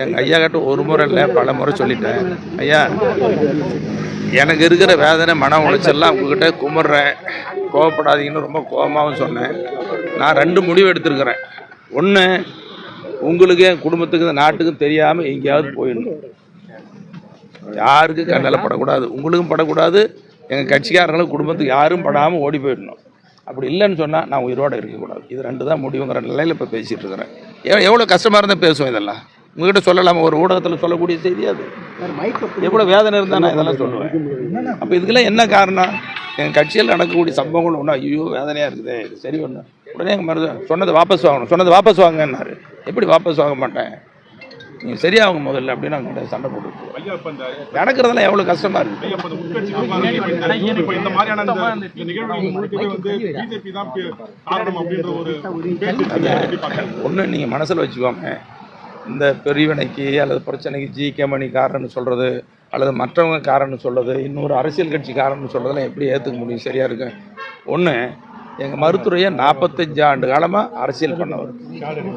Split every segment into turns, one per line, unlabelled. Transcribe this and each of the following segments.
எங்கள் ஐயா கிட்ட ஒரு முறை இல்லை பல முறை சொல்லிட்டேன். ஐயா, எனக்கு இருக்கிற வேதனை மன உளைச்சல்லாம் உங்ககிட்ட கும்பிட்றேன், கோவப்படாதீங்கன்னு ரொம்ப கோபமாகவும் சொன்னேன். நான் 2 முடிவு எடுத்திருக்கிறேன். ஒன்று, உங்களுக்கு என் குடும்பத்துக்கு நாட்டுக்கும் தெரியாமல் எங்கேயாவது போயிடணும். யாருக்கும் கண்ணில் படக்கூடாது, உங்களுக்கும் படக்கூடாது, எங்கள் கட்சிக்காரங்களும் குடும்பத்துக்கு யாரும் படாமல் ஓடி போயிடணும். அப்படி இல்லைன்னு சொன்னால் நான் உயிரோடு இருக்கக்கூடாது. இது 2 தான் முடிவுங்கிற நிலையில் இப்போ பேசிகிட்டு இருக்கிறேன். எவ்வளோ கஷ்டமாக இருந்தால் பேசுவேன். இதெல்லாம் உங்ககிட்ட சொல்லலாமா? ஒரு ஊடகத்தில் சொல்லக்கூடிய செய்தி அது. எவ்வளோ வேதனை இருந்தால் நான் இதெல்லாம் சொல்லுவேன். அப்போ இதுக்கெல்லாம் என்ன காரணம்? எங்கள் கட்சியில் நடக்கக்கூடிய சம்பவங்கள் ஒன்றும் ஐயோ வேதனையாக இருக்குது, சரி ஒன்று உடனே எங்கள் மருது சொன்னதை வாபஸ் வாங்கணும், சொன்னதை வாபஸ் வாங்கன்னாரு. எப்படி வாபஸ் வாங்க மாட்டேன், நீங்கள் சரியாகும் முதல்ல அப்படின்னு அவங்க சண்டை போட்டு நடக்கிறதெல்லாம் எவ்வளோ கஷ்டமாக இருக்குது. ஒன்று நீங்கள் மனசில் வச்சுக்கோங்க, இந்த பிரிவினைக்கு அல்லது பிரச்சனைக்கு ஜி.கே. மணி காரணம்னு சொல்கிறது அல்லது மற்றவங்க காரணம்னு சொல்கிறது, இன்னொரு அரசியல் கட்சி காரணம்னு சொல்கிறதெல்லாம் எப்படி ஏற்றுக்க முடியும்? சரியாக இருக்கு. ஒன்று, எங்கள் மருத்துவரையை 45 ஆண்டு காலமாக அரசியல் பண்ணவர்,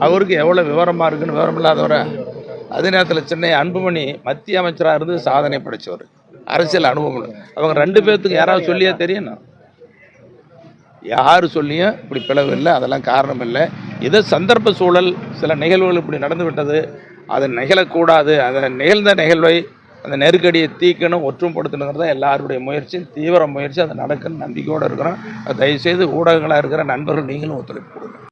அவருக்கு எவ்வளோ விவரமாக இருக்குன்னு விவரம் இல்லாதவரை. அதே நேரத்தில் சென்னை அன்புமணி மத்திய அமைச்சராக இருந்து சாதனை படைத்தவர், அரசியல் அனுபவம். அவங்க 2 பேர்த்துக்கு யாராவது சொல்லியா தெரியணும்? யார் சொல்லியும் இப்படி பிளவு இல்லை, அதெல்லாம் காரணம் இல்லை. ஏதோ சந்தர்ப்ப சூழல், சில நிகழ்வுகள் இப்படி நடந்து விட்டது, அதை நிகழக்கூடாது. அதை நிகழ்ந்த நிகழ்வை, அந்த நெருக்கடியை தீக்கணும், ஒற்றுமைப்படுத்தணுங்கிறது தான் எல்லாருடைய முயற்சி, தீவிர முயற்சி. அது நடக்குன்னு நம்பிக்கையோடு இருக்கிறோம். தயவுசெய்து ஊடகங்களாக இருக்கிற நண்பர்கள் நீங்களும் ஒத்துழைப்பு கொடுங்க.